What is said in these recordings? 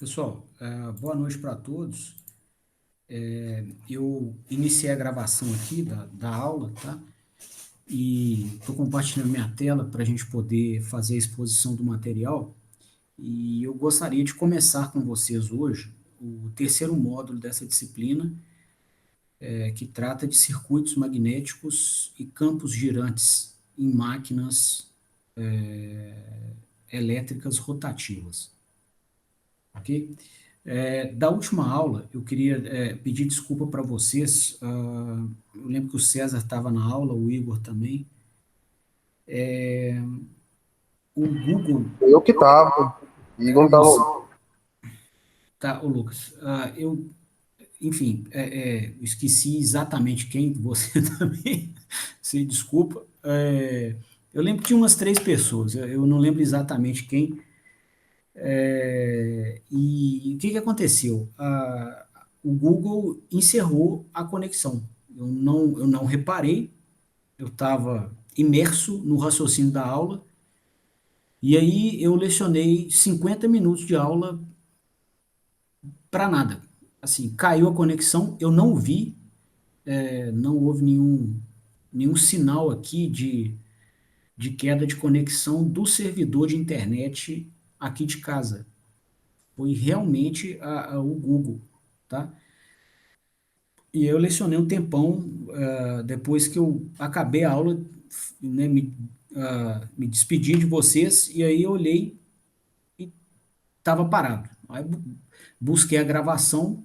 Pessoal, boa noite para todos. Eu iniciei a gravação aqui da aula, tá? E estou compartilhando minha tela para a gente poder fazer a exposição do material. E eu gostaria de começar com vocês hoje o terceiro módulo dessa disciplina, que trata de circuitos magnéticos e campos girantes em máquinas elétricas rotativas, ok? Da última aula, eu queria pedir desculpa para vocês. Eu lembro que o César estava na aula, o Igor também. O Google, Eu que tava. Igor não isso, tava. tá, o Lucas. Enfim, eu esqueci exatamente quem, você também, se desculpa. Eu lembro que tinha umas três pessoas, eu não lembro exatamente quem. E o que que aconteceu? O Google encerrou a conexão. Eu não reparei, eu estava imerso no raciocínio da aula, e aí eu lecionei 50 minutos de aula para nada. Assim, caiu a conexão, eu não vi, não houve nenhum sinal aqui de queda de conexão do servidor de internet aqui de casa. Foi realmente o Google, tá? E eu lecionei um tempão, depois que eu acabei a aula, né, me despedi de vocês, e aí eu olhei e estava parado. Aí busquei a gravação,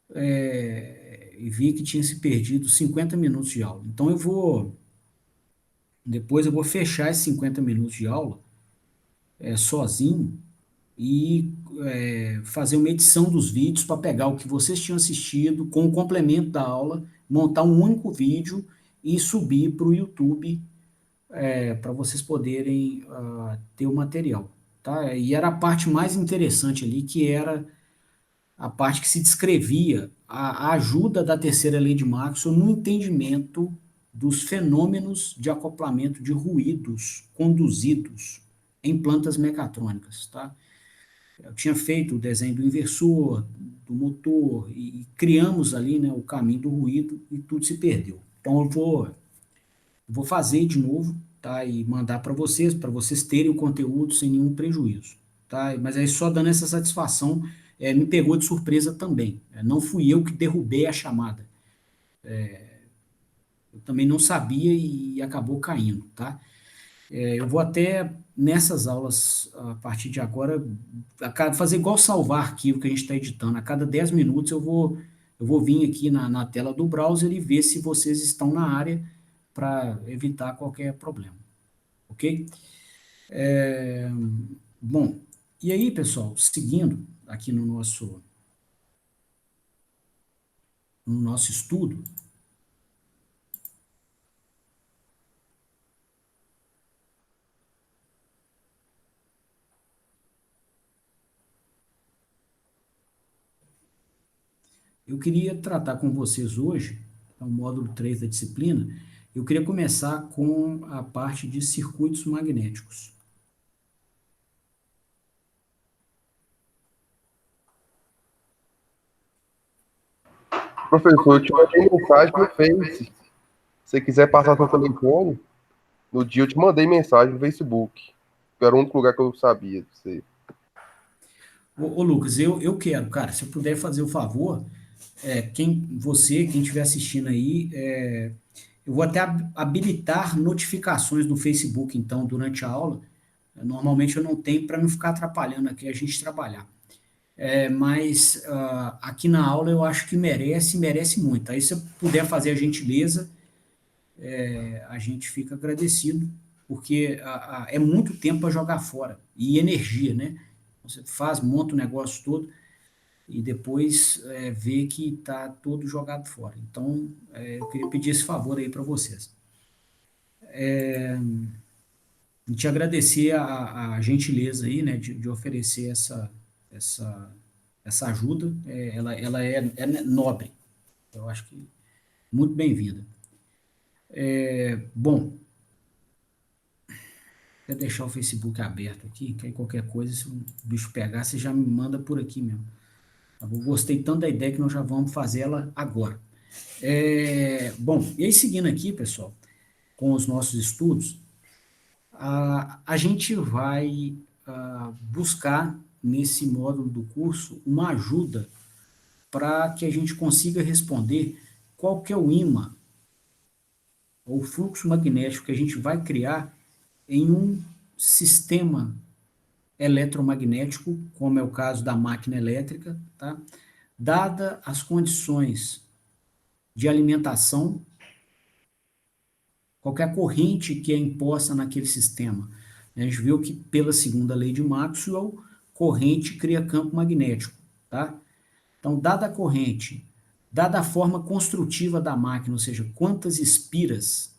e vi que tinha se perdido 50 minutos de aula. Então depois eu vou fechar esses 50 minutos de aula, sozinho, e fazer uma edição dos vídeos para pegar o que vocês tinham assistido com o complemento da aula, montar um único vídeo e subir para o YouTube, para vocês poderem ter o material, tá? E era a parte mais interessante ali, que era a parte que se descrevia a ajuda da terceira lei de Maxwell no entendimento dos fenômenos de acoplamento de ruídos conduzidos em plantas mecatrônicas, tá? Eu tinha feito o desenho do inversor, do motor, e criamos ali, né, o caminho do ruído e tudo se perdeu. Então eu vou fazer de novo, tá? E mandar para vocês terem o conteúdo sem nenhum prejuízo, tá? Mas aí só dando essa satisfação, me pegou de surpresa também. Não fui eu que derrubei a chamada. Eu também não sabia e acabou caindo, tá? Eu vou até nessas aulas, a partir de agora, fazer igual salvar arquivo que a gente está editando. A cada 10 minutos eu vou vir aqui na tela do browser e ver se vocês estão na área para evitar qualquer problema, ok? Bom, e aí, pessoal, seguindo aqui no nosso estudo, eu queria tratar com vocês hoje, é o módulo 3 da disciplina. Eu queria começar com a parte de circuitos magnéticos. Professor, eu te mandei mensagem no Face. Se você quiser passar seu telefone, no dia eu te mandei mensagem no Facebook. Que era o único lugar que eu sabia de você. Ô, Lucas, eu quero, cara, se eu puder fazer o favor, quem estiver assistindo aí, eu vou até habilitar notificações do Facebook, então, durante a aula. Normalmente eu não tenho para não ficar atrapalhando aqui a gente trabalhar. Mas aqui na aula eu acho que merece muito. Aí se eu puder fazer a gentileza, a gente fica agradecido, porque é muito tempo para jogar fora, e energia, né? Você faz, monta o negócio todo, e depois vê que está todo jogado fora. Então, eu queria pedir esse favor aí para vocês. E te agradecer a gentileza aí, né, de oferecer essa, essa ajuda. Ela é nobre. Eu acho que muito bem-vinda. Bom, Vou deixar o Facebook aberto aqui, que aí qualquer coisa, se o bicho pegar, você já me manda por aqui mesmo. Tá bom? Gostei tanto da ideia que nós já vamos fazer ela agora. Bom, e aí seguindo aqui, pessoal, com os nossos estudos, a gente vai buscar nesse módulo do curso uma ajuda para que a gente consiga responder qual que é o ímã ou fluxo magnético que a gente vai criar em um sistema eletromagnético, como é o caso da máquina elétrica, tá? Dada as condições de alimentação, qualquer corrente que é imposta naquele sistema. A gente viu que pela segunda lei de Maxwell, corrente cria campo magnético, tá? Então, dada a corrente, dada a forma construtiva da máquina, ou seja, quantas espiras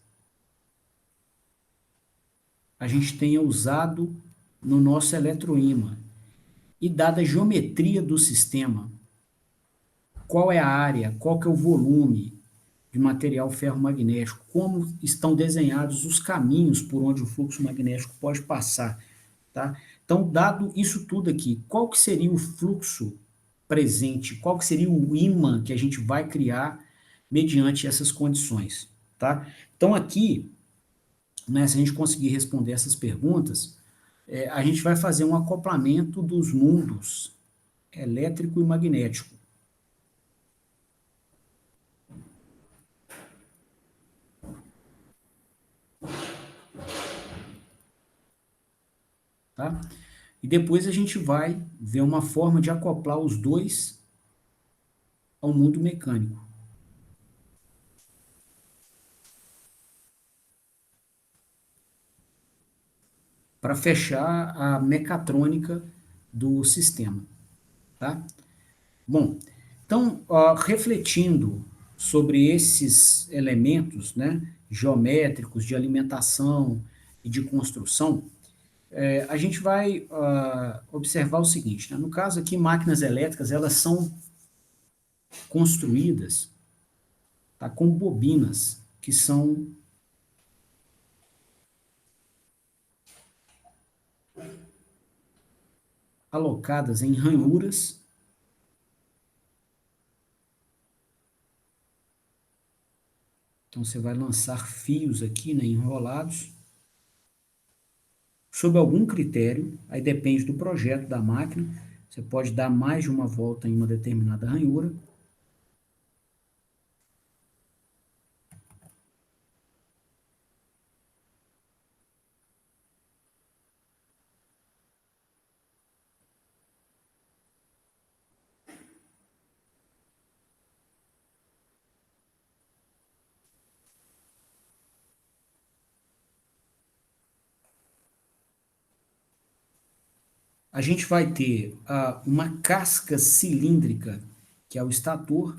a gente tenha usado no nosso eletroímã, e dada a geometria do sistema, qual é a área, qual que é o volume de material ferromagnético, como estão desenhados os caminhos por onde o fluxo magnético pode passar, tá? Então, dado isso tudo aqui, qual que seria o fluxo presente, qual que seria o ímã que a gente vai criar mediante essas condições, tá? Então, aqui, né, se a gente conseguir responder essas perguntas, a gente vai fazer um acoplamento dos mundos elétrico e magnético. Tá? E depois a gente vai ver uma forma de acoplar os dois ao mundo mecânico, para fechar a mecatrônica do sistema. Tá? Bom, então, refletindo sobre esses elementos, né, geométricos de alimentação e de construção, a gente vai observar o seguinte, né? No caso aqui, máquinas elétricas, elas são construídas, tá, com bobinas que são alocadas em ranhuras. Então, você vai lançar fios aqui, né, enrolados, sob algum critério, aí depende do projeto da máquina, você pode dar mais de uma volta em uma determinada ranhura. A gente vai ter uma casca cilíndrica, que é o estator,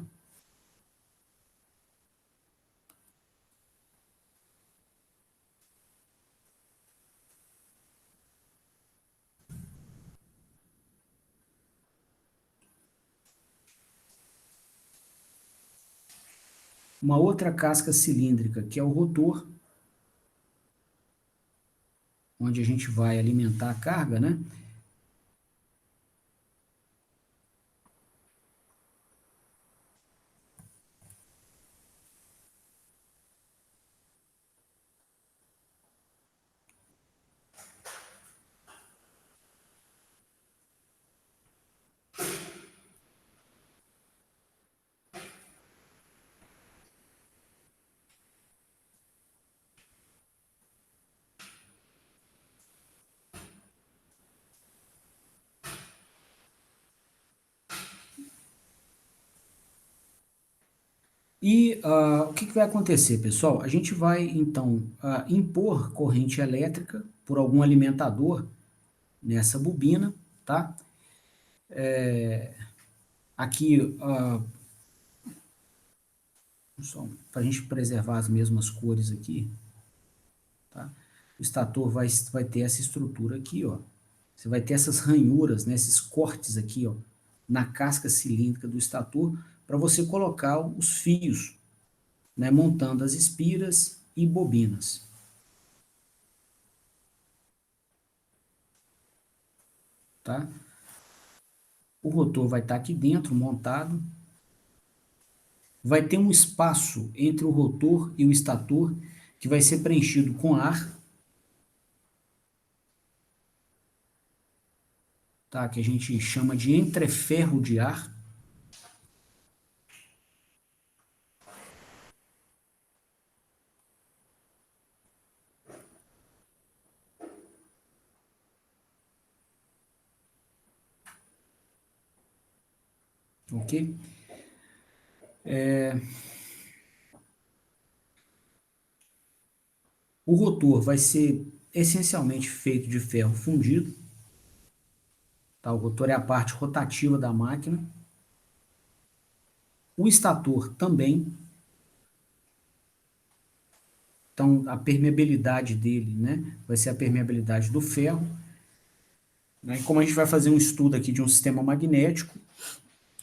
uma outra casca cilíndrica, que é o rotor, onde a gente vai alimentar a carga, né? E o que vai acontecer, pessoal? A gente vai, então, impor corrente elétrica por algum alimentador nessa bobina, tá? Aqui, para a gente preservar as mesmas cores aqui, tá? O estator vai ter essa estrutura aqui, ó. Você vai ter essas ranhuras, né, esses cortes aqui, ó, na casca cilíndrica do estator, para você colocar os fios, né, montando as espiras e bobinas. tá? O rotor vai estar aqui dentro, montado. Vai ter um espaço entre o rotor e o estator que vai ser preenchido com ar, tá? Que a gente chama de entreferro de ar. Ok? O rotor vai ser essencialmente feito de ferro fundido, tá? O rotor é a parte rotativa da máquina. O estator também. Então, a permeabilidade dele, né, vai ser a permeabilidade do ferro. Né? E como a gente vai fazer um estudo aqui de um sistema magnético,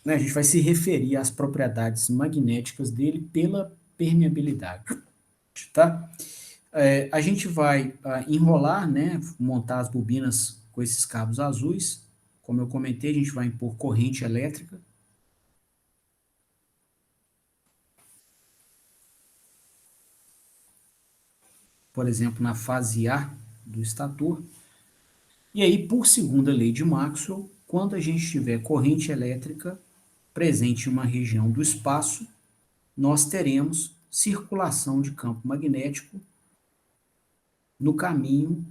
né, a gente vai se referir às propriedades magnéticas dele pela permeabilidade, tá? A gente vai enrolar, né, montar as bobinas com esses cabos azuis. Como eu comentei, a gente vai impor corrente elétrica. Por exemplo, na fase A do estator. E aí, por segunda lei de Maxwell, quando a gente tiver corrente elétrica presente em uma região do espaço, nós teremos circulação de campo magnético no caminho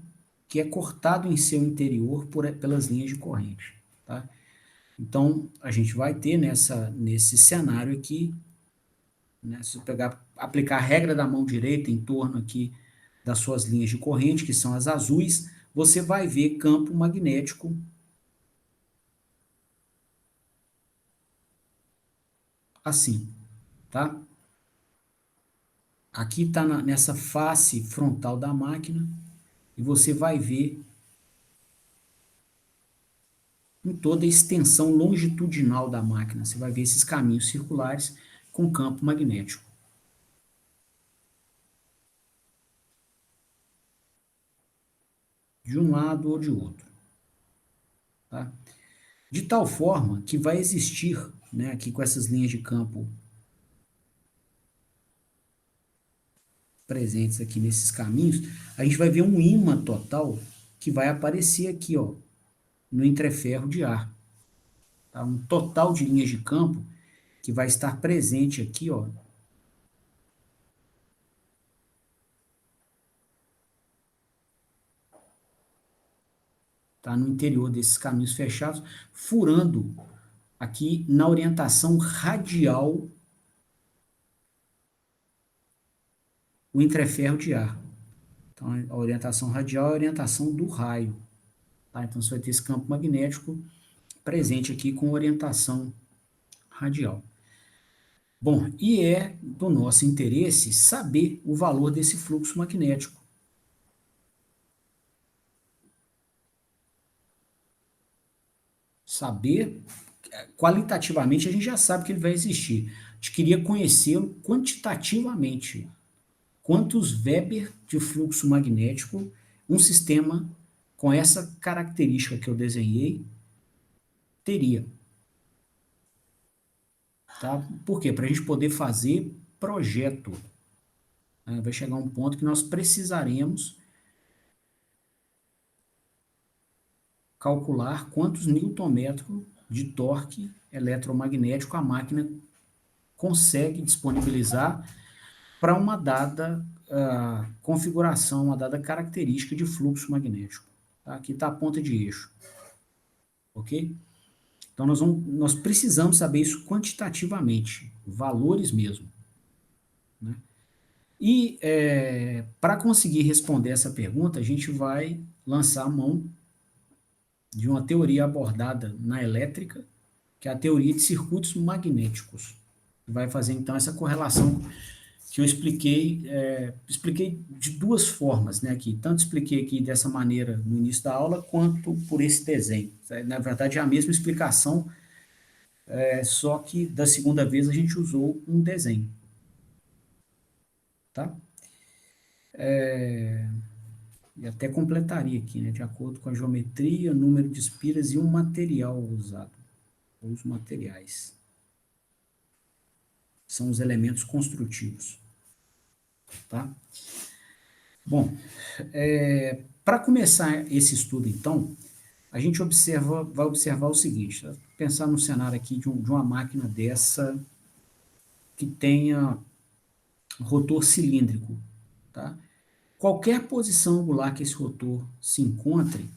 que é cortado em seu interior pelas linhas de corrente. Tá? Então, a gente vai ter nesse cenário aqui, né, se eu aplicar a regra da mão direita em torno aqui das suas linhas de corrente, que são as azuis, você vai ver campo magnético assim, tá? Aqui está nessa face frontal da máquina e você vai ver em toda a extensão longitudinal da máquina. Você vai ver esses caminhos circulares com campo magnético. De um lado ou de outro. Tá? De tal forma que vai existir, né, aqui com essas linhas de campo presentes aqui nesses caminhos, a gente vai ver um ímã total que vai aparecer aqui, ó, no entreferro de ar. Tá? Um total de linhas de campo que vai estar presente aqui, ó, tá? No interior desses caminhos fechados, furando aqui na orientação radial o entreferro de ar. Então, a orientação radial é a orientação do raio. Tá? Então, você vai ter esse campo magnético presente aqui com orientação radial. Bom, e é do nosso interesse saber o valor desse fluxo magnético. Saber, qualitativamente, a gente já sabe que ele vai existir. A gente queria conhecê-lo quantitativamente. Quantos Weber de fluxo magnético um sistema com essa característica que eu desenhei teria. Tá? Por quê? Para a gente poder fazer projeto. Né? Vai chegar um ponto que nós precisaremos calcular quantos newton-metros de torque eletromagnético a máquina consegue disponibilizar para uma dada configuração, uma dada característica de fluxo magnético. Tá? Aqui está a ponta de eixo. Ok? Então, nós precisamos saber isso quantitativamente, valores mesmo. Né? E, para conseguir responder essa pergunta, a gente vai lançar a mão de uma teoria abordada na elétrica, que é a teoria de circuitos magnéticos. Vai fazer, então, essa correlação que eu expliquei de duas formas, né, aqui. Tanto expliquei aqui dessa maneira no início da aula, quanto por esse desenho. Na verdade, é a mesma explicação, só que da segunda vez a gente usou um desenho. Tá? E até completaria aqui, né? De acordo com a geometria, número de espiras e o material usado. Os materiais. São os elementos construtivos. Tá? Bom, para começar esse estudo, então, a gente vai observar o seguinte: tá? Pensar no cenário aqui de uma máquina dessa que tenha rotor cilíndrico. Tá? Qualquer posição angular que esse rotor se encontre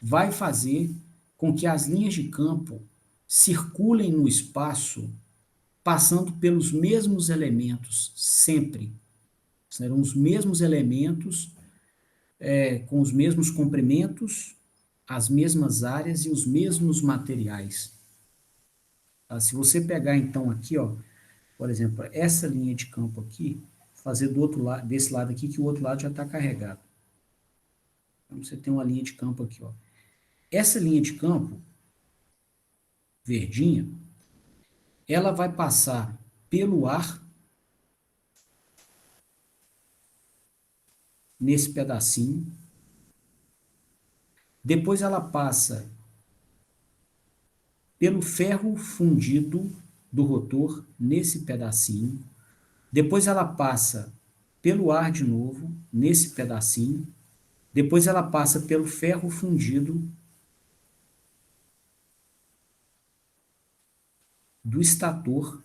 vai fazer com que as linhas de campo circulem no espaço passando pelos mesmos elementos sempre. Serão os mesmos elementos, com os mesmos comprimentos, as mesmas áreas e os mesmos materiais. Tá? Se você pegar então aqui, ó, por exemplo, essa linha de campo aqui, fazer do outro lado, desse lado aqui, que o outro lado já está carregado. Então você tem uma linha de campo aqui, ó. Essa linha de campo, verdinha, ela vai passar pelo ar nesse pedacinho. Depois ela passa pelo ferro fundido do rotor nesse pedacinho. Depois ela passa pelo ar de novo nesse pedacinho. Depois ela passa pelo ferro fundido do estator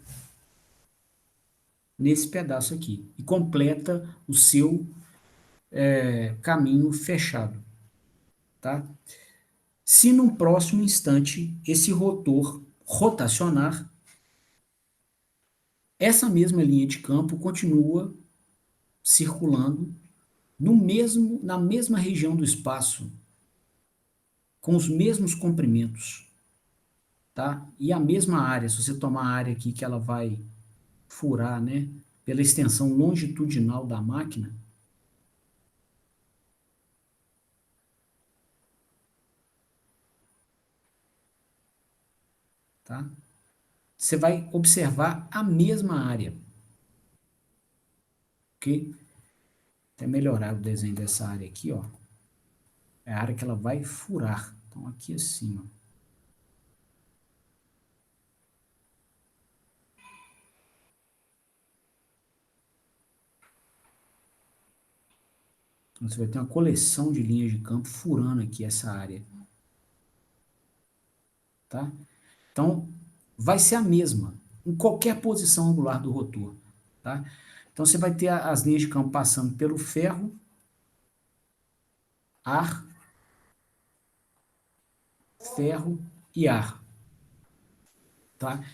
nesse pedaço aqui e completa o seu caminho fechado, tá? Se num próximo instante esse rotor rotacionar, essa mesma linha de campo continua circulando na mesma região do espaço, com os mesmos comprimentos, tá? E a mesma área, se você tomar a área aqui que ela vai furar, né, pela extensão longitudinal da máquina, tá? Você vai observar a mesma área, ok? Até melhorar o desenho dessa área aqui, ó. É a área que ela vai furar. Então, aqui assim, ó. Então, você vai ter uma coleção de linhas de campo furando aqui essa área, tá? Então, vai ser a mesma, em qualquer posição angular do rotor, tá? Então, você vai ter as linhas de campo passando pelo ferro, ar, ferro e ar, tá?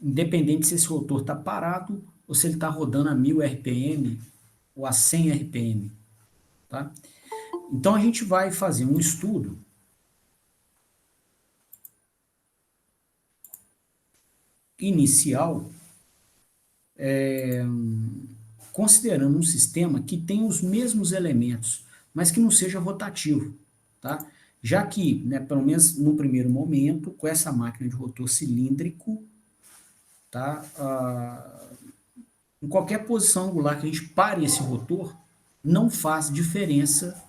Independente se esse rotor está parado ou se ele está rodando a 1000 RPM ou a 100 RPM, tá? Então, a gente vai fazer um estudo inicial, considerando um sistema que tem os mesmos elementos, mas que não seja rotativo, tá? Já que, né, pelo menos no primeiro momento, com essa máquina de rotor cilíndrico, tá? Em qualquer posição angular que a gente pare esse rotor, não faz diferença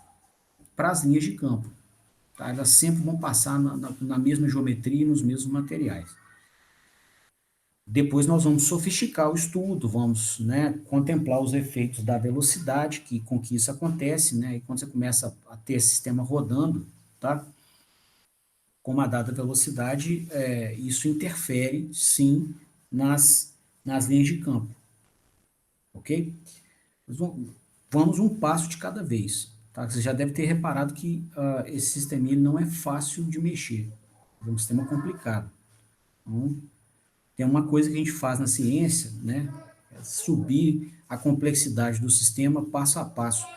para as linhas de campo, tá? Elas sempre vão passar na mesma geometria e nos mesmos materiais. Depois nós vamos sofisticar o estudo, vamos, né, contemplar os efeitos da velocidade com que isso acontece, né, e quando você começa a ter esse sistema rodando, tá, com uma dada velocidade, isso interfere, sim, nas linhas de campo, ok? Vamos um passo de cada vez, tá? Você já deve ter reparado que esse sistema ele não é fácil de mexer, é um sistema complicado. Então, tem uma coisa que a gente faz na ciência, né? É subir a complexidade do sistema passo a passo,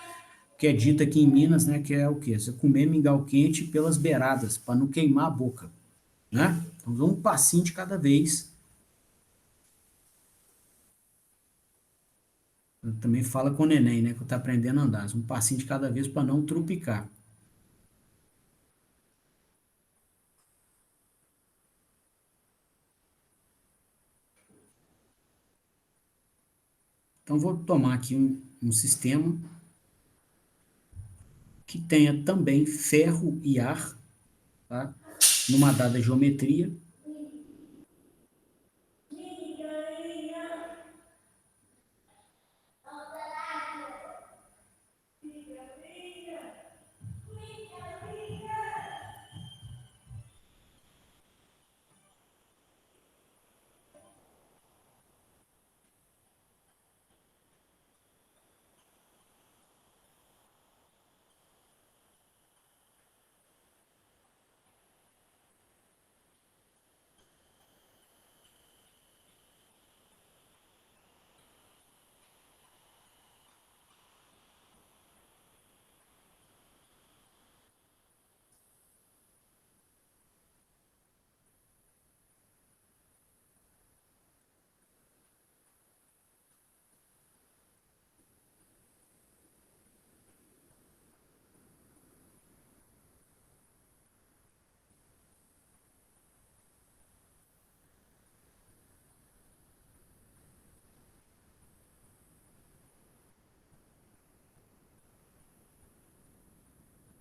que é dito aqui em Minas, né? Que é o quê? Você comer mingau quente pelas beiradas, para não queimar a boca, né? Então, vamos um passinho de cada vez. Eu também fala com o neném, né? Que está aprendendo a andar. Um passinho de cada vez para não trupicar. Então, vou tomar aqui um sistema que tenha também ferro e ar, tá? Numa dada geometria.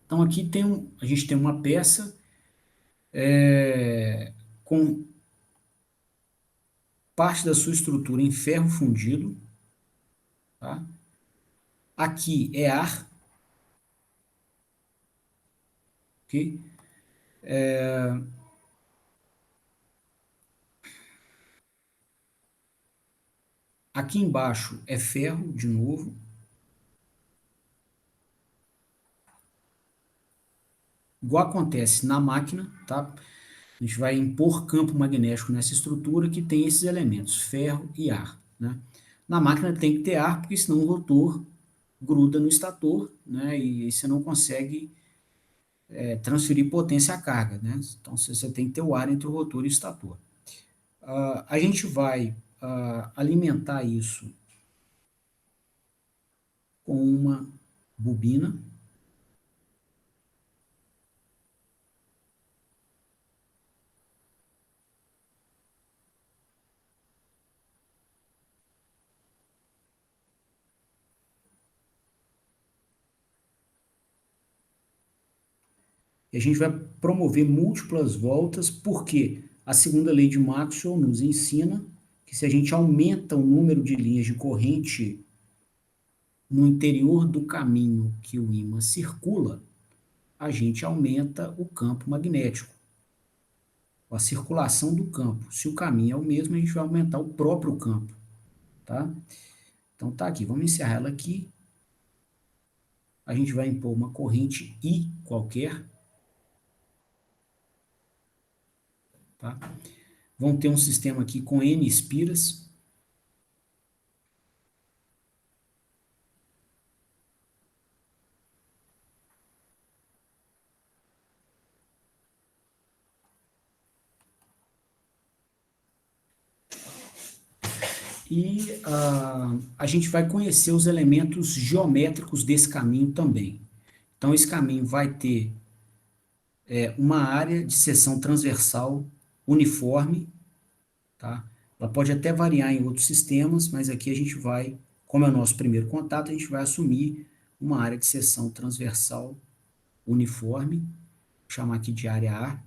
Então aqui a gente tem uma peça com parte da sua estrutura em ferro fundido, tá? Aqui é ar, ok? Aqui embaixo é ferro, de novo. Igual acontece na máquina, tá? A gente vai impor campo magnético nessa estrutura que tem esses elementos, ferro e ar, né? Na máquina tem que ter ar, porque senão o rotor gruda no estator, né? E você não consegue transferir potência à carga, né? Então você tem que ter o ar entre o rotor e o estator. A gente vai alimentar isso com uma bobina. E a gente vai promover múltiplas voltas, porque a segunda lei de Maxwell nos ensina que se a gente aumenta o número de linhas de corrente no interior do caminho que o ímã circula, a gente aumenta o campo magnético, a circulação do campo. Se o caminho é o mesmo, a gente vai aumentar o próprio campo, tá? Então tá aqui, vamos encerrar ela aqui. A gente vai impor uma corrente I qualquer, tá? Vão ter um sistema aqui com N espiras. E a gente vai conhecer os elementos geométricos desse caminho também. Então, esse caminho vai ter uma área de seção transversal uniforme, tá? Ela pode até variar em outros sistemas, mas aqui a gente vai, como é o nosso primeiro contato, a gente vai assumir uma área de seção transversal uniforme, vou chamar aqui de área A.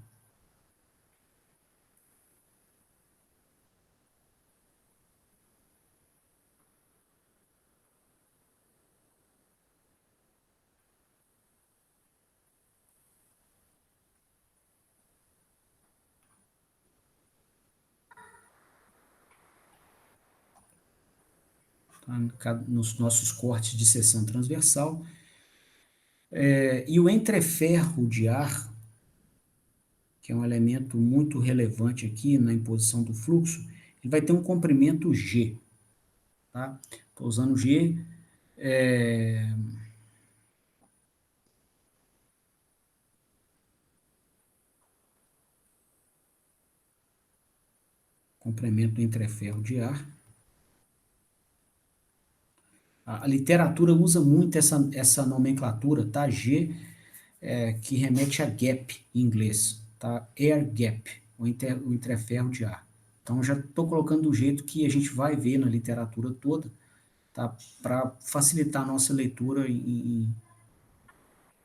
Tá? Nos nossos cortes de seção transversal. E o entreferro de ar, que é um elemento muito relevante aqui na imposição do fluxo, ele vai ter um comprimento G. Tá? Estou usando G. Comprimento do entreferro de ar. A literatura usa muito essa nomenclatura, tá? G, que remete a gap em inglês, tá? Air gap, o entreferro de ar. Então, já estou colocando do jeito que a gente vai ver na literatura toda, tá? Para facilitar a nossa leitura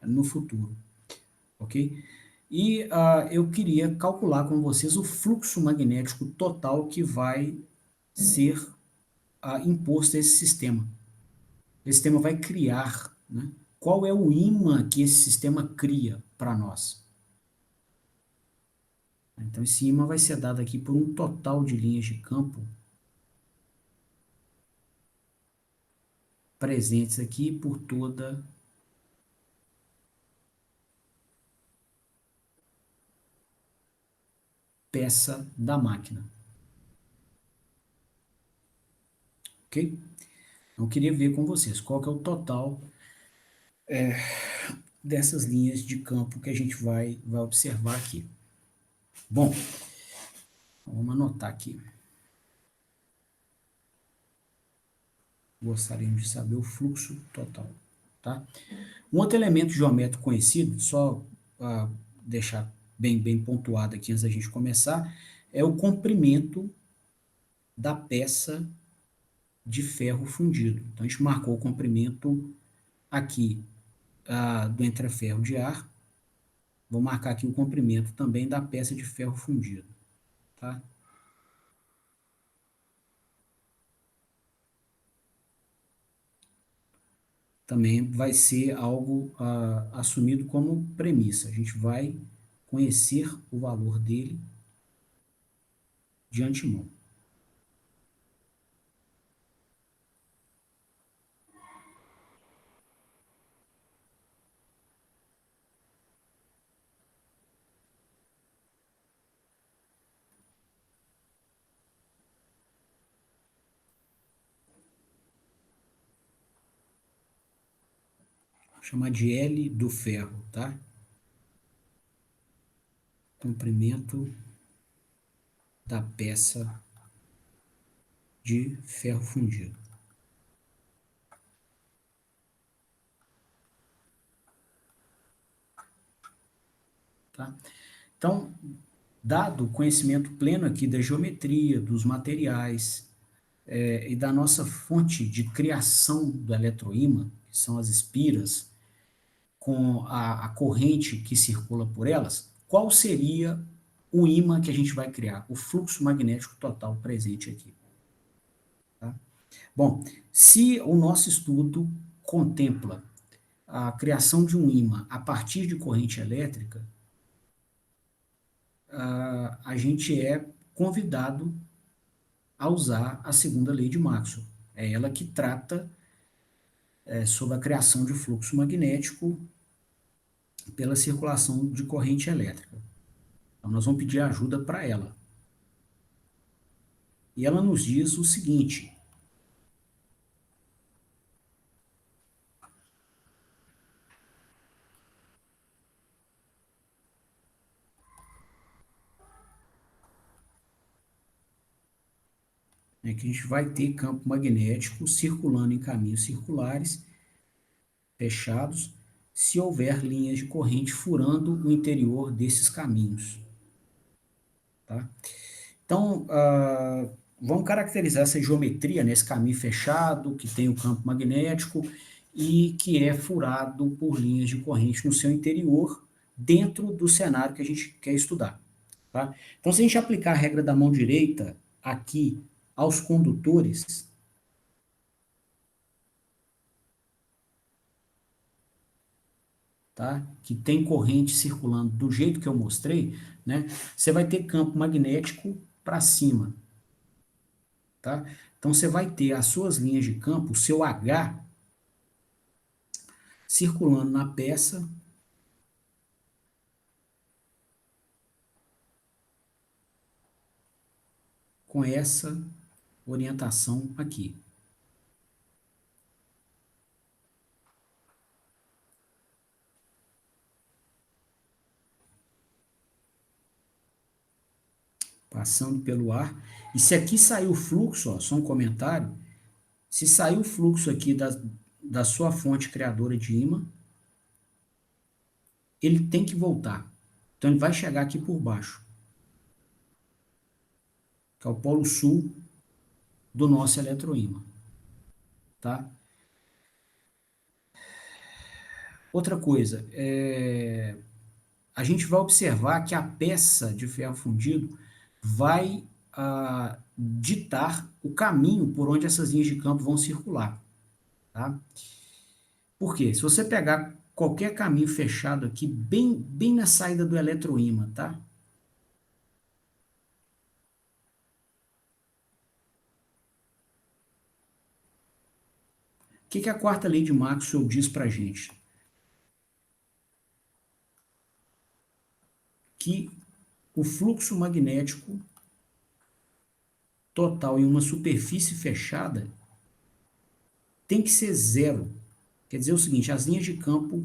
no futuro, ok? E eu queria calcular com vocês o fluxo magnético total que vai ser imposto a esse sistema. Esse sistema vai criar, né? Qual é o ímã que esse sistema cria para nós? Então, esse ímã vai ser dado aqui por um total de linhas de campo presentes aqui por toda peça da máquina. Ok? Então, eu queria ver com vocês qual que é o total dessas linhas de campo que a gente vai observar aqui. Bom, vamos anotar aqui. Gostaríamos de saber o fluxo total, tá? Um outro elemento geométrico conhecido, só deixar bem pontuado aqui antes da gente começar, é o comprimento da peça de ferro fundido. Então, a gente marcou o comprimento aqui do entreferro de ar. Vou marcar aqui o comprimento também da peça de ferro fundido, tá? Também vai ser algo assumido como premissa. A gente vai conhecer o valor dele de antemão. Vou chamar de L do ferro, tá? Comprimento da peça de ferro fundido. Tá? Então, dado o conhecimento pleno aqui da geometria, dos materiais e da nossa fonte de criação do eletroímã, que são as espiras, com a corrente que circula por elas, qual seria o ímã que a gente vai criar? O fluxo magnético total presente aqui. Tá? Bom, se o nosso estudo contempla a criação de um ímã a partir de corrente elétrica, a gente é convidado a usar a segunda lei de Maxwell. É ela que trata sobre a criação de fluxo magnético pela circulação de corrente elétrica. Então, nós vamos pedir ajuda para ela. E ela nos diz o seguinte: que a gente vai ter campo magnético circulando em caminhos circulares fechados, se houver linhas de corrente furando o interior desses caminhos. Tá? Então, vamos caracterizar essa geometria nesse caminho fechado, que tem o campo magnético e que é furado por linhas de corrente no seu interior, dentro do cenário que a gente quer estudar. Tá? Então, se a gente aplicar a regra da mão direita aqui aos condutores, tá? Que tem corrente circulando do jeito que eu mostrei, né? Você vai ter campo magnético para cima, tá? Então você vai ter as suas linhas de campo, o seu H, circulando na peça com essa orientação aqui. Passando pelo ar. E se aqui sair o fluxo, ó, só um comentário, se sair o fluxo aqui da sua fonte criadora de ímã, ele tem que voltar. Então ele vai chegar aqui por baixo, que é o polo sul do nosso eletroímã, tá? Outra coisa, a gente vai observar que a peça de ferro fundido vai ditar o caminho por onde essas linhas de campo vão circular, tá? Por quê? Se você pegar qualquer caminho fechado aqui, bem na saída do eletroímã, tá? O que a quarta lei de Maxwell diz para a gente? Que o fluxo magnético total em uma superfície fechada tem que ser zero. Quer dizer o seguinte, as linhas de campo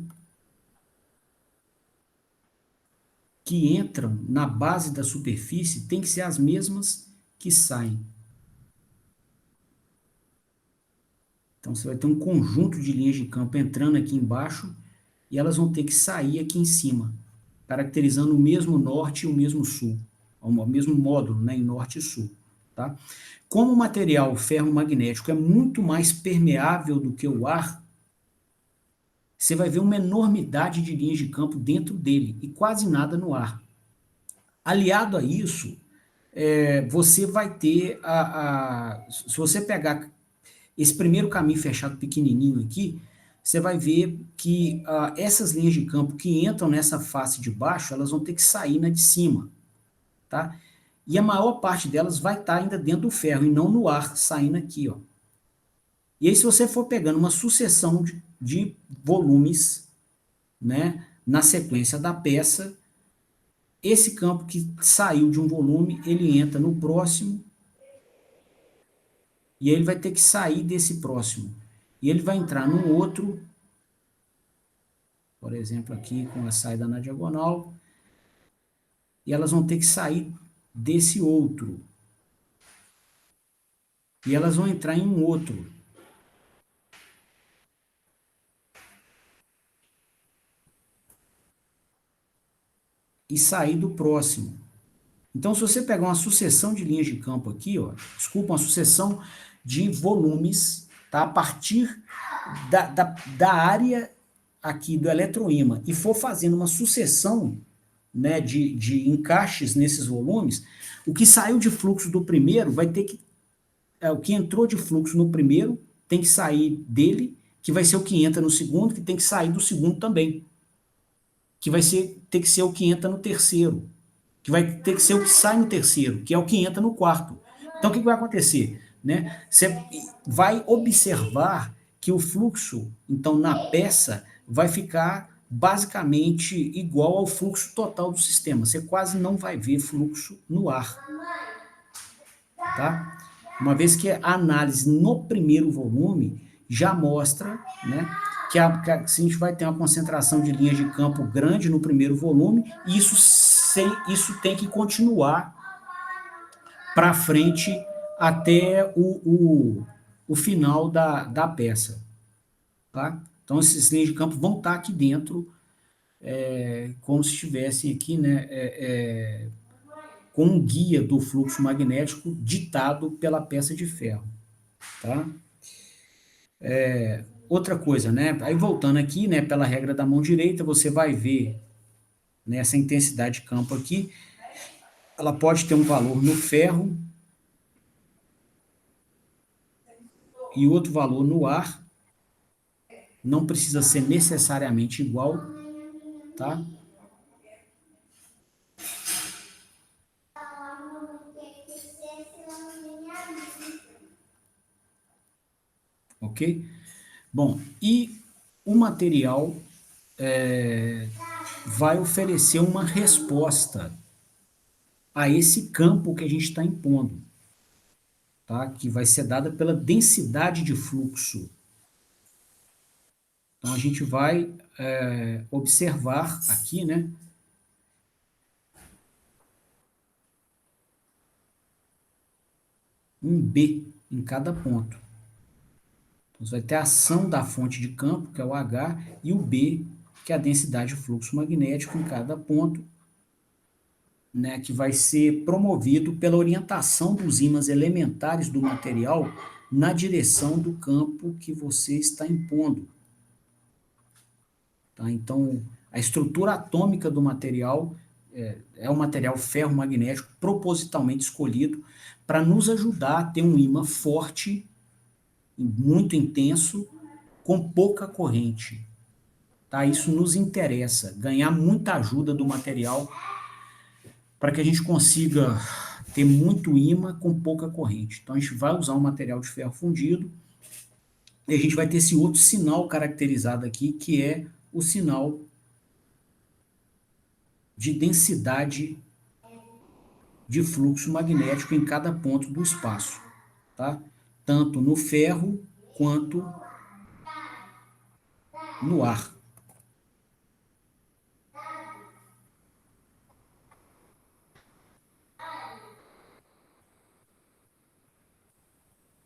que entram na base da superfície têm que ser as mesmas que saem. Então, você vai ter um conjunto de linhas de campo entrando aqui embaixo e elas vão ter que sair aqui em cima, caracterizando o mesmo norte e o mesmo sul, o mesmo módulo, né, em norte e sul. Tá? Como o material ferro-magnético é muito mais permeável do que o ar, você vai ver uma enormidade de linhas de campo dentro dele e quase nada no ar. Aliado a isso, você vai ter, se você pegar esse primeiro caminho fechado pequenininho aqui, você vai ver que essas linhas de campo que entram nessa face de baixo, elas vão ter que sair na de cima, tá? E a maior parte delas vai estar ainda dentro do ferro e não no ar, saindo aqui, ó. E aí, se você for pegando uma sucessão de volumes, né, na sequência da peça, esse campo que saiu de um volume, ele entra no próximo, e aí ele vai ter que sair desse próximo. E ele vai entrar no outro, por exemplo, aqui com a saída na diagonal, e elas vão ter que sair desse outro. E elas vão entrar em um outro. E sair do próximo. Então, se você pegar uma sucessão de linhas de campo aqui, ó, desculpa, uma sucessão de volumes, tá, a partir da área aqui do eletroímã, e for fazendo uma sucessão, né, de encaixes nesses volumes, o que saiu de fluxo do primeiro vai ter que... o que entrou de fluxo no primeiro tem que sair dele, que vai ser o que entra no segundo, que tem que sair do segundo também. Que vai ter que ser o que entra no terceiro. Que vai ter que ser o que sai no terceiro, que é o que entra no quarto. Então, o que vai acontecer? Né? Você vai observar que o fluxo, então, na peça, vai ficar basicamente igual ao fluxo total do sistema. Você quase não vai ver fluxo no ar. Tá? Uma vez que a análise no primeiro volume já mostra, né, que a gente vai ter uma concentração de linhas de campo grande no primeiro volume, e isso tem que continuar para frente até o final da peça. Tá? Então, esses linhas de campo vão estar aqui dentro, como se estivessem aqui, né, com um guia do fluxo magnético ditado pela peça de ferro. Tá? Outra coisa, né? Aí voltando aqui, né, pela regra da mão direita, você vai ver, né, essa intensidade de campo aqui, ela pode ter um valor no ferro e outro valor no ar, não precisa ser necessariamente igual, tá? Ok? Bom, e o material vai oferecer uma resposta a esse campo que a gente está impondo, tá? Que vai ser dada pela densidade de fluxo. Então, a gente vai observar aqui, né, um B em cada ponto. Então, você vai ter a ação da fonte de campo, que é o H, e o B, que é a densidade de fluxo magnético em cada ponto, né, que vai ser promovido pela orientação dos ímãs elementares do material na direção do campo que você está impondo. Tá? Então, a estrutura atômica do material é um material ferromagnético propositalmente escolhido para nos ajudar a ter um ímã forte, muito intenso, com pouca corrente. Tá? Isso nos interessa, ganhar muita ajuda do material para que a gente consiga ter muito ímã com pouca corrente. Então, a gente vai usar um material de ferro fundido e a gente vai ter esse outro sinal caracterizado aqui, que é o sinal de densidade de fluxo magnético em cada ponto do espaço, tá? Tanto no ferro quanto no ar.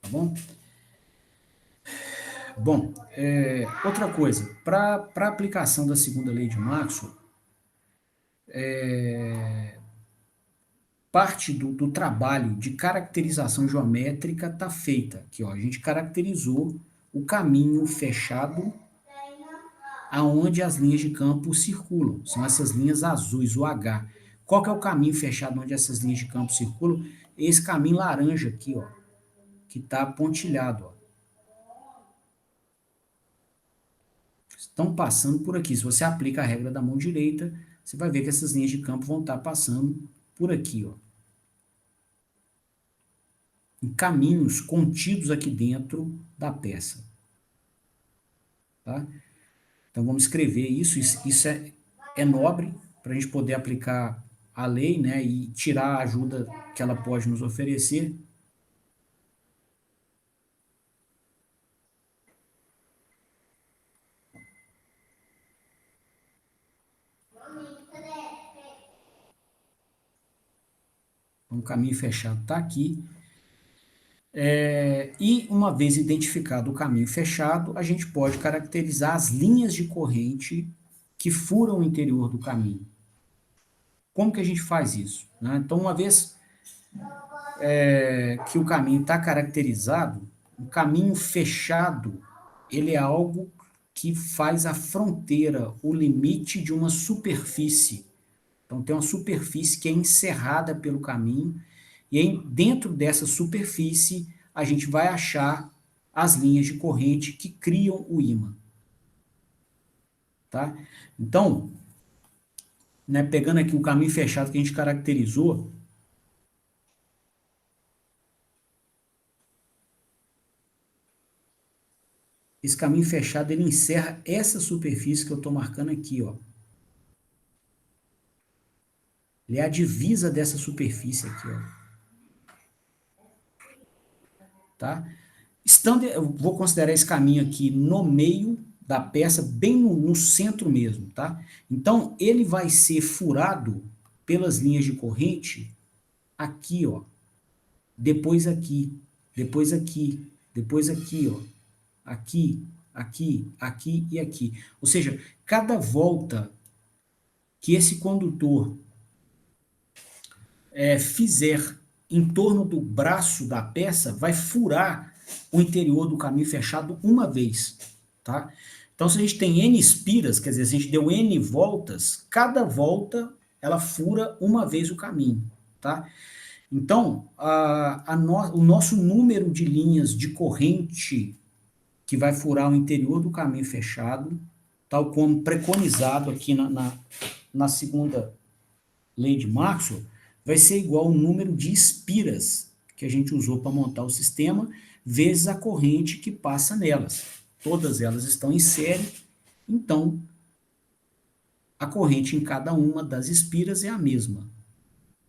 Tá bom? Bom, outra coisa, para a aplicação da segunda lei de Maxwell, parte do trabalho de caracterização geométrica está feita. Aqui, ó, a gente caracterizou o caminho fechado aonde as linhas de campo circulam. São essas linhas azuis, o H. Qual que é o caminho fechado onde essas linhas de campo circulam? Esse caminho laranja aqui, ó, que está pontilhado, ó. Estão passando por aqui. Se você aplica a regra da mão direita, você vai ver que essas linhas de campo vão estar passando por aqui, ó, em caminhos contidos aqui dentro da peça. Tá? Então vamos escrever isso. Isso é nobre para a gente poder aplicar a lei, né, e tirar a ajuda que ela pode nos oferecer. Um caminho fechado está aqui. E uma vez identificado o caminho fechado, a gente pode caracterizar as linhas de corrente que furam o interior do caminho. Como que a gente faz isso? Né? Então, uma vez que o caminho está caracterizado, o caminho fechado, ele é algo que faz a fronteira, o limite de uma superfície. Então, tem uma superfície que é encerrada pelo caminho, e aí, dentro dessa superfície, a gente vai achar as linhas de corrente que criam o ímã. Tá? Então, né, pegando aqui o caminho fechado que a gente caracterizou, esse caminho fechado ele encerra essa superfície que eu estou marcando aqui, ó. Ele é a divisa dessa superfície aqui, ó. Tá? Eu vou considerar esse caminho aqui no meio da peça, bem no centro mesmo, tá? Então, ele vai ser furado pelas linhas de corrente aqui, ó. Depois aqui, depois aqui, depois aqui, ó. Aqui, aqui, aqui e aqui. Ou seja, cada volta que esse condutor fizer em torno do braço da peça, vai furar o interior do caminho fechado uma vez, tá? Então, se a gente tem N espiras, quer dizer, se a gente deu N voltas, cada volta ela fura uma vez o caminho, tá? Então, o nosso número de linhas de corrente que vai furar o interior do caminho fechado, tal como preconizado aqui na segunda lei de Maxwell, vai ser igual ao número de espiras que a gente usou para montar o sistema, vezes a corrente que passa nelas. Todas elas estão em série, então a corrente em cada uma das espiras é a mesma.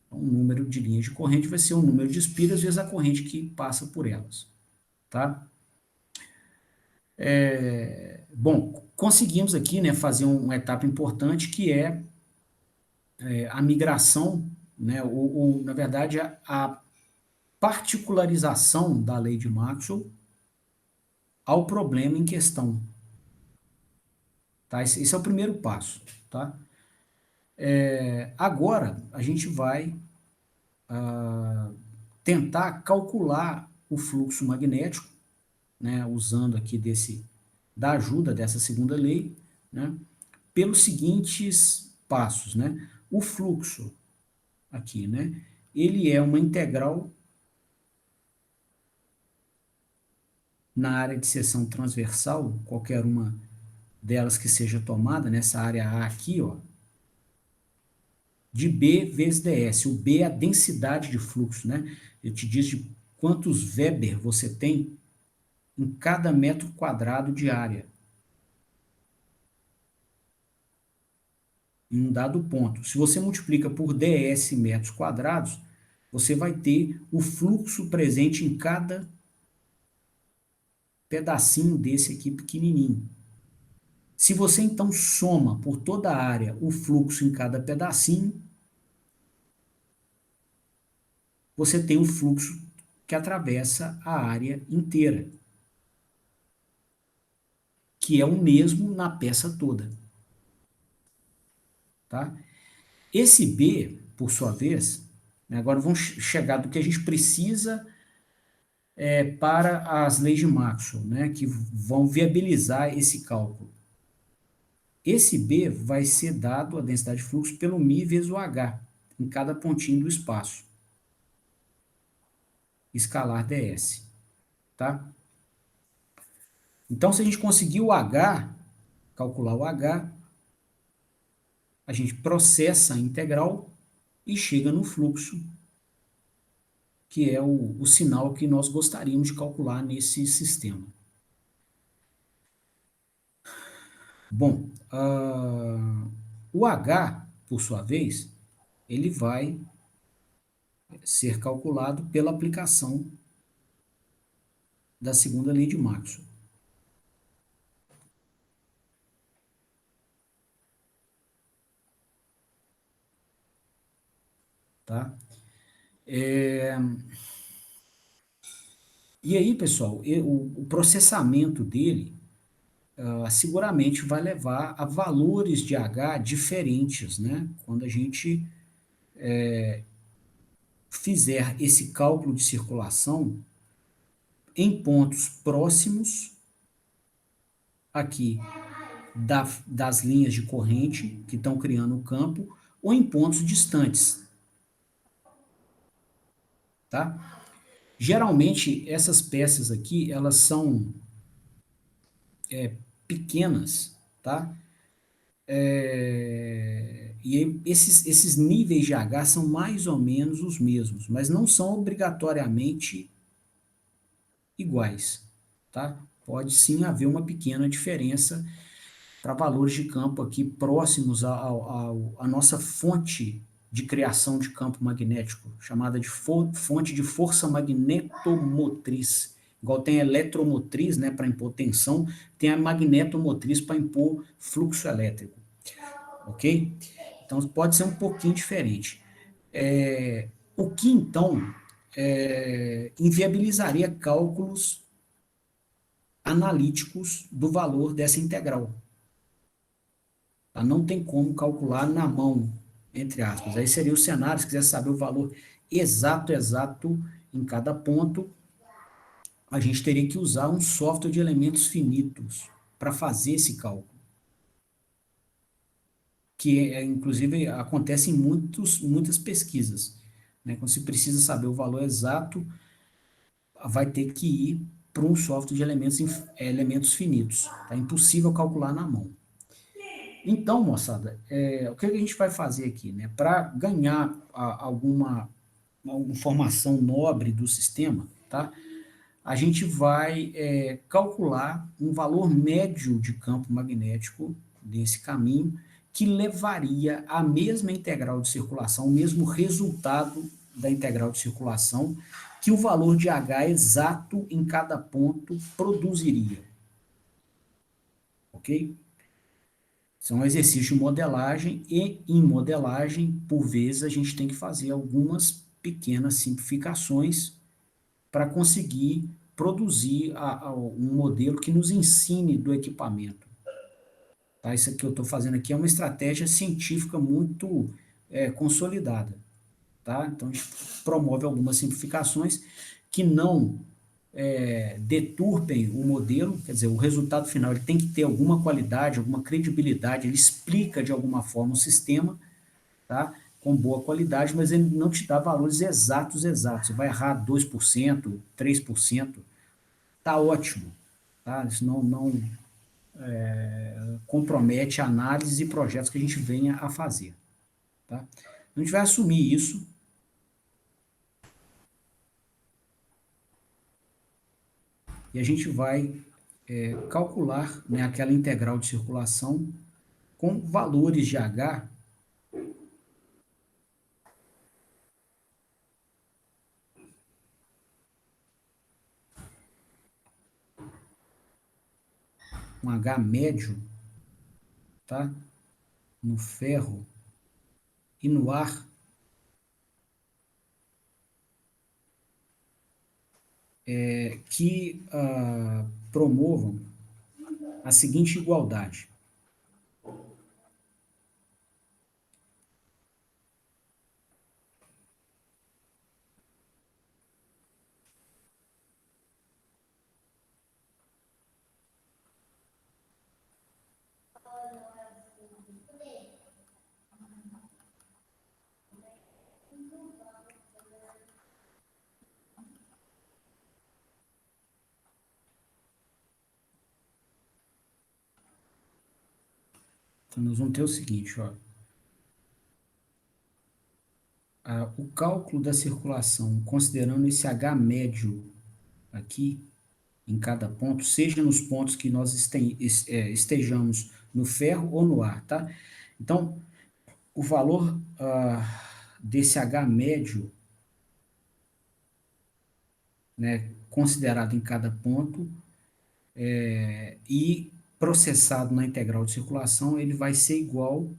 Então, o número de linhas de corrente vai ser o número de espiras vezes a corrente que passa por elas. Tá? Bom, conseguimos aqui, né, fazer uma etapa importante que é a migração, né, na verdade, a particularização da lei de Maxwell ao problema em questão. Tá? Esse é o primeiro passo. Tá? Agora, a gente vai tentar calcular o fluxo magnético, né, usando aqui da ajuda dessa segunda lei, né, pelos seguintes passos, né? O fluxo aqui, né? Ele é uma integral na área de seção transversal, qualquer uma delas que seja tomada, nessa área A aqui, ó, de B vezes ds. O B é a densidade de fluxo, né? Eu te disse de quantos Weber você tem em cada metro quadrado de área, em um dado ponto. Se você multiplica por ds metros quadrados, você vai ter o fluxo presente em cada pedacinho desse aqui pequenininho. Se você então soma por toda a área o fluxo em cada pedacinho, você tem o fluxo que atravessa a área inteira, que é o mesmo na peça toda. Tá? Esse B, por sua vez, né, agora vamos chegar do que a gente precisa para as leis de Maxwell, né, que vão viabilizar esse cálculo. Esse B vai ser dado, a densidade de fluxo, pelo μ vezes o H, em cada pontinho do espaço. Escalar ds. Tá? Então, se a gente conseguir o H, calcular o H, a gente processa a integral e chega no fluxo, que é o sinal que nós gostaríamos de calcular nesse sistema. Bom, o H, por sua vez, ele vai ser calculado pela aplicação da segunda lei de Maxwell. Tá? E aí, pessoal, o processamento dele seguramente vai levar a valores de H diferentes, né? Quando a gente fizer esse cálculo de circulação em pontos próximos aqui das linhas de corrente que estão criando o campo, ou em pontos distantes, tá? Geralmente, essas peças aqui, elas são pequenas, tá? E esses níveis de H são mais ou menos os mesmos, mas não são obrigatoriamente iguais, tá? Pode sim haver uma pequena diferença para valores de campo aqui próximos à nossa fonte de criação de campo magnético, chamada de fonte de força magnetomotriz. Igual tem a eletromotriz, né, para impor tensão, tem a magnetomotriz para impor fluxo elétrico, ok? Então pode ser um pouquinho diferente. O que então inviabilizaria cálculos analíticos do valor dessa integral. Tá? Não tem como calcular na mão, entre aspas. Aí seria o cenário, se quiser saber o valor exato em cada ponto, a gente teria que usar um software de elementos finitos para fazer esse cálculo. Que, inclusive, acontece em muitas pesquisas. Né? Quando se precisa saber o valor exato, vai ter que ir para um software de elementos finitos. É impossível calcular na mão. Então, moçada, o que a gente vai fazer aqui? Né? Para ganhar alguma informação nobre do sistema, tá? A gente vai calcular um valor médio de campo magnético desse caminho, que levaria à mesma integral de circulação, o mesmo resultado da integral de circulação, que o valor de H exato em cada ponto produziria. Ok? São exercícios de modelagem e, em modelagem, por vezes, a gente tem que fazer algumas pequenas simplificações para conseguir produzir um modelo que nos ensine do equipamento. Tá? Isso que eu estou fazendo aqui é uma estratégia científica muito consolidada. Tá? Então, a gente promove algumas simplificações que não deturpem o modelo, quer dizer, o resultado final ele tem que ter alguma qualidade, alguma credibilidade, ele explica de alguma forma o sistema, tá? Com boa qualidade, mas ele não te dá valores exatos, exatos. Você vai errar 2%, 3%, tá ótimo, tá? Isso não compromete a análise e projetos que a gente venha a fazer, tá? A gente vai assumir isso e a gente vai calcular, né, aquela integral de circulação com valores de H um H médio, tá? No ferro e no ar, que promovam a seguinte igualdade. Então, nós vamos ter o seguinte, ó, o cálculo da circulação, considerando esse H médio aqui, em cada ponto, seja nos pontos que nós estejamos no ferro ou no ar, tá? Então, o valor desse H médio, né, considerado em cada ponto, e processado na integral de circulação, ele vai ser igual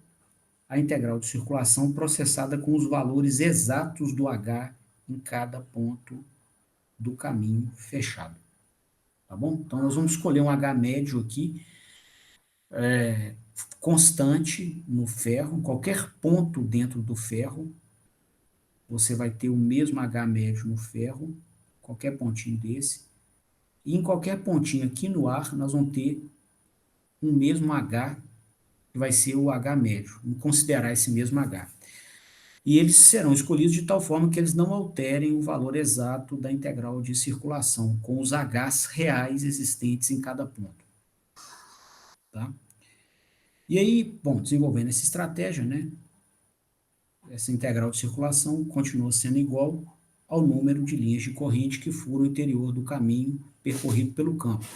à integral de circulação processada com os valores exatos do H em cada ponto do caminho fechado. Tá bom? Então, nós vamos escolher um H médio aqui, constante no ferro, em qualquer ponto dentro do ferro, você vai ter o mesmo H médio no ferro, qualquer pontinho desse, e em qualquer pontinho aqui no ar, nós vamos ter um mesmo H, que vai ser o H médio, vamos considerar esse mesmo H. E eles serão escolhidos de tal forma que eles não alterem o valor exato da integral de circulação, com os Hs reais existentes em cada ponto. Tá? E aí, bom, desenvolvendo essa estratégia, né, essa integral de circulação continua sendo igual ao número de linhas de corrente que furam o interior do caminho percorrido pelo campo.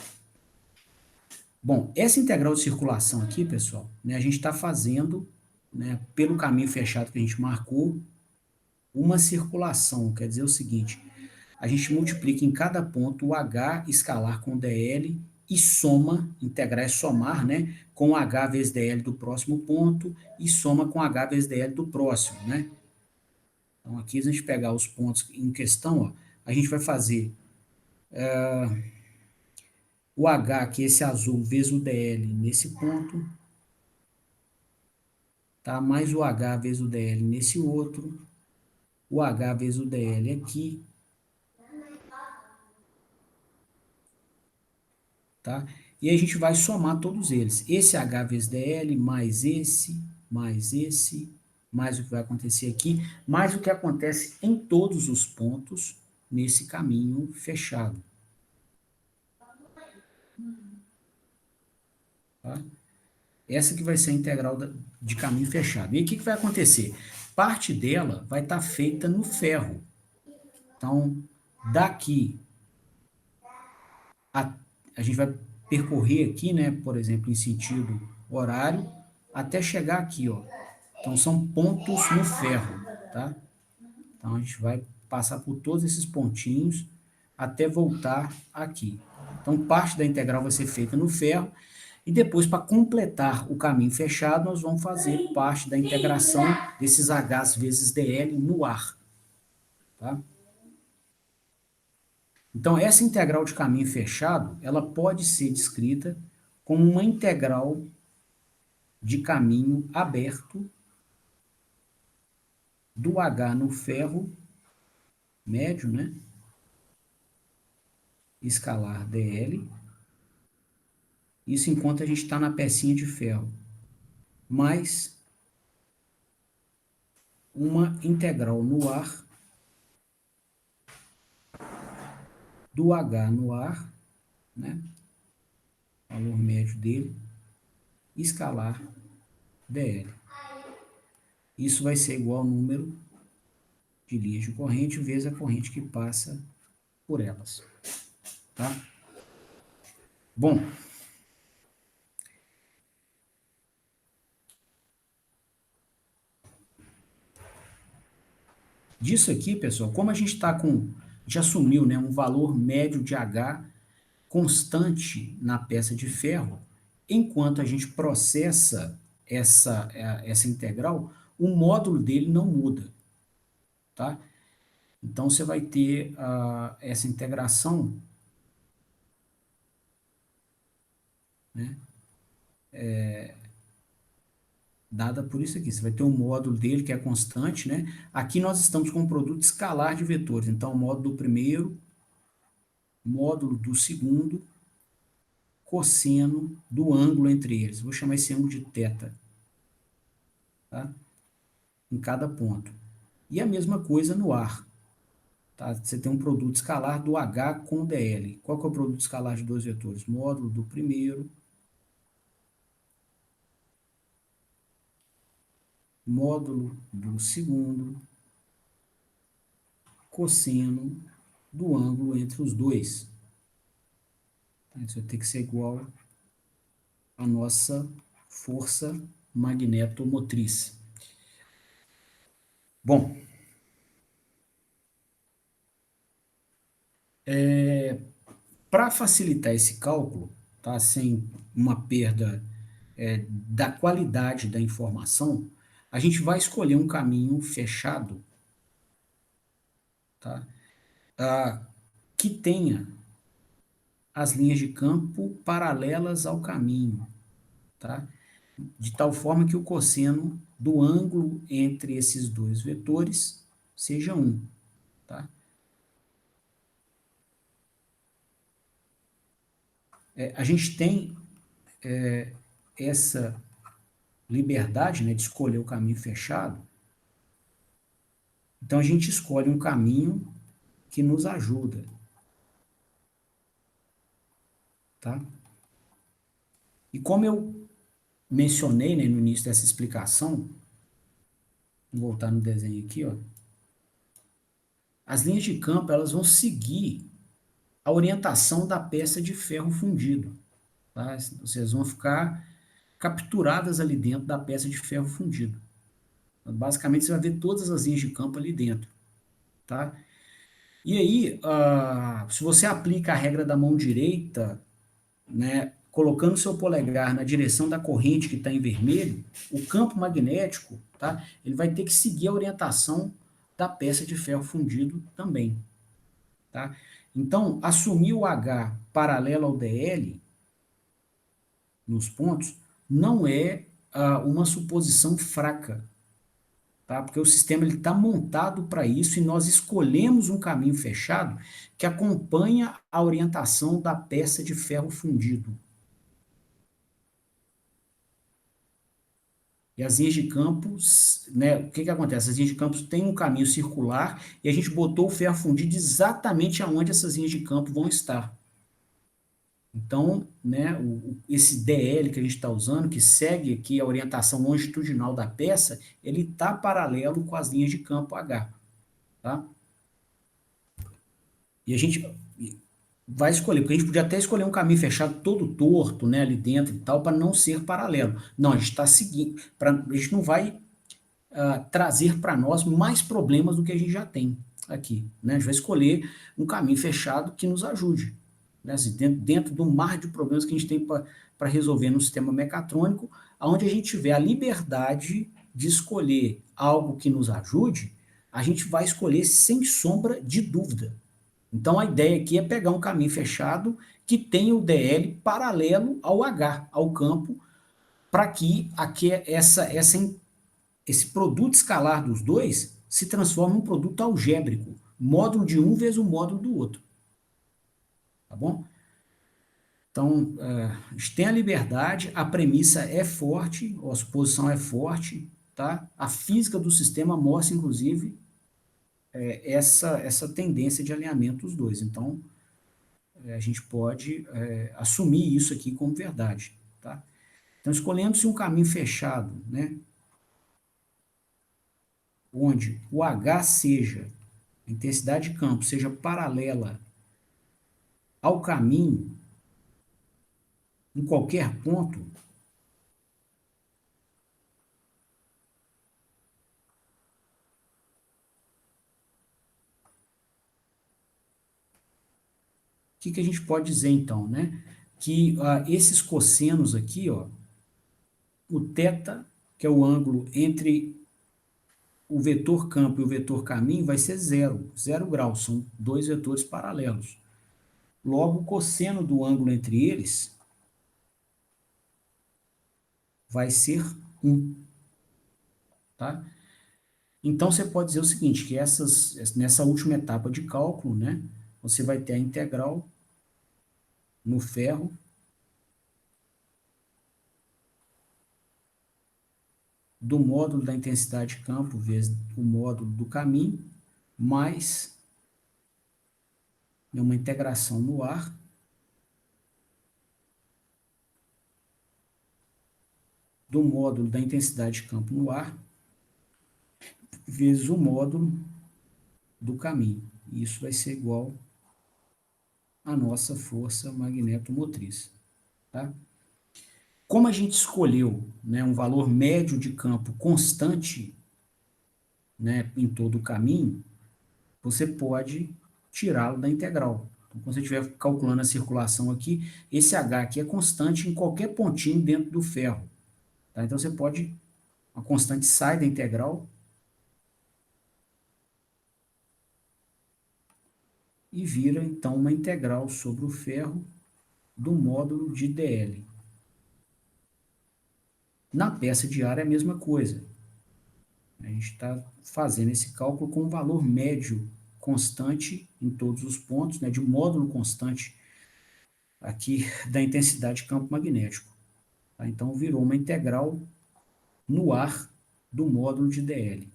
Bom, essa integral de circulação aqui, pessoal, né, a gente está fazendo, né, pelo caminho fechado que a gente marcou, uma circulação, quer dizer o seguinte, a gente multiplica em cada ponto o H escalar com DL e soma, integrar é somar, né, com H vezes DL do próximo ponto e soma com H vezes DL do próximo, né? Então, aqui, se a gente pegar os pontos em questão, ó, a gente vai fazer o H, que é esse azul, vezes o DL nesse ponto, tá? Mais o H vezes o DL nesse outro, o H vezes o DL aqui, tá? E aí a gente vai somar todos eles. Esse H vezes DL, mais esse, mais o que vai acontecer aqui, mais o que acontece em todos os pontos nesse caminho fechado. Tá? Essa que vai ser a integral de caminho fechado. E o que vai acontecer? Parte dela vai estar feita no ferro. Então, daqui a, a gente vai percorrer aqui, né, por exemplo, em sentido horário, até chegar aqui, ó. Então, são pontos no ferro, tá? Então, a gente vai passar por todos esses pontinhos até voltar aqui. Então, parte da integral vai ser feita no ferro e depois, para completar o caminho fechado, nós vamos fazer parte da integração desses Hs vezes dl no ar, tá? Então, essa integral de caminho fechado, ela pode ser descrita como uma integral de caminho aberto do H no ferro médio, né? escalar dl, isso enquanto a gente está na pecinha de ferro, mais uma integral no ar, do H no ar, né? Valor médio dele, escalar dl. Isso vai ser igual ao número de linhas de corrente vezes a corrente que passa por elas, tá? Bom, disso aqui, pessoal, como a gente está com, a gente assumiu, né, um valor médio de H constante na peça de ferro, enquanto a gente processa essa integral, o módulo dele não muda, tá? Então, você vai ter essa integração, né, dada por isso aqui. Você vai ter um módulo dele que é constante, né? Aqui nós estamos com um produto escalar de vetores. Então, o módulo do primeiro, módulo do segundo, cosseno do ângulo entre eles. Vou chamar esse ângulo de θ, tá? Em cada ponto. E a mesma coisa no ar. Tá? Você tem um produto escalar do H com dl. Qual que é o produto escalar de dois vetores? Módulo do primeiro, módulo do segundo, cosseno do ângulo entre os dois. Tá? Isso vai ter que ser igual à nossa força magnetomotriz. Bom, para facilitar esse cálculo, tá, sem uma perda da qualidade da informação, a gente vai escolher um caminho fechado, tá, que tenha as linhas de campo paralelas ao caminho, tá, de tal forma que o cosseno do ângulo entre esses dois vetores seja 1. Tá? A gente tem essa liberdade, né, de escolher o caminho fechado, então a gente escolhe um caminho que nos ajuda. Tá? E como eu mencionei, né, no início dessa explicação, vou voltar no desenho aqui, ó, as linhas de campo elas vão seguir a orientação da peça de ferro fundido. Tá? Vocês vão ficar capturadas ali dentro da peça de ferro fundido. Então, basicamente, você vai ver todas as linhas de campo ali dentro. Tá? E aí, se você aplica a regra da mão direita, né, colocando seu polegar na direção da corrente que está em vermelho, o campo magnético, tá, ele vai ter que seguir a orientação da peça de ferro fundido também. Tá? Então, assumir o H paralelo ao DL nos pontos não é uma suposição fraca, tá? Porque o sistema está montado para isso e nós escolhemos um caminho fechado que acompanha a orientação da peça de ferro fundido. E as linhas de campos, né, o que acontece? As linhas de campos têm um caminho circular e a gente botou o ferro fundido exatamente aonde essas linhas de campo vão estar. Então, né, esse DL que a gente está usando, que segue aqui a orientação longitudinal da peça, ele está paralelo com as linhas de campo H. Tá? E a gente vai escolher, porque a gente podia até escolher um caminho fechado todo torto, né, ali dentro e tal, para não ser paralelo. Não, a gente está seguindo, a gente não vai trazer para nós mais problemas do que a gente já tem aqui. Né? A gente vai escolher um caminho fechado que nos ajude. Né? Assim, dentro do mar de problemas que a gente tem para resolver no sistema mecatrônico, onde a gente tiver a liberdade de escolher algo que nos ajude, a gente vai escolher sem sombra de dúvida. Então, a ideia aqui é pegar um caminho fechado que tenha o DL paralelo ao H, ao campo, para que aqui esse produto escalar dos dois se transforme em um produto algébrico, módulo de um vezes o módulo do outro. tá bom? Então, a gente tem a liberdade, a premissa é forte, a suposição é forte, tá? A física do sistema mostra, inclusive, essa tendência de alinhamento dos dois. Então, a gente pode assumir isso aqui como verdade, tá? Então, escolhendo-se um caminho fechado, né, onde o H seja, a intensidade de campo seja paralela ao caminho, em qualquer ponto, o que, que a gente pode dizer então, né? Que esses cossenos aqui, ó, o θ, que é o ângulo entre o vetor campo e o vetor caminho, vai ser zero, 0 graus, são dois vetores paralelos. Logo, o cosseno do ângulo entre eles vai ser 1, tá? Então, você pode dizer o seguinte, que nessa última etapa de cálculo, né, você vai ter a integral no ferro do módulo da intensidade de campo vezes o módulo do caminho, mais uma integração no ar, do módulo da intensidade de campo no ar, vezes o módulo do caminho. Isso vai ser igual à nossa força magnetomotriz. Tá? Como a gente escolheu, né, um valor médio de campo constante, né, em todo o caminho, você pode tirá-lo da integral. Então, quando você estiver calculando a circulação aqui, esse H aqui é constante em qualquer pontinho dentro do ferro. Tá? Então, você pode, a constante sai da integral e vira, então, uma integral sobre o ferro do módulo de dl. Na peça de ar é a mesma coisa. A gente está fazendo esse cálculo com um valor médio constante em todos os pontos, né, de módulo constante aqui da intensidade de campo magnético. Tá? Então, virou uma integral no ar do módulo de dl.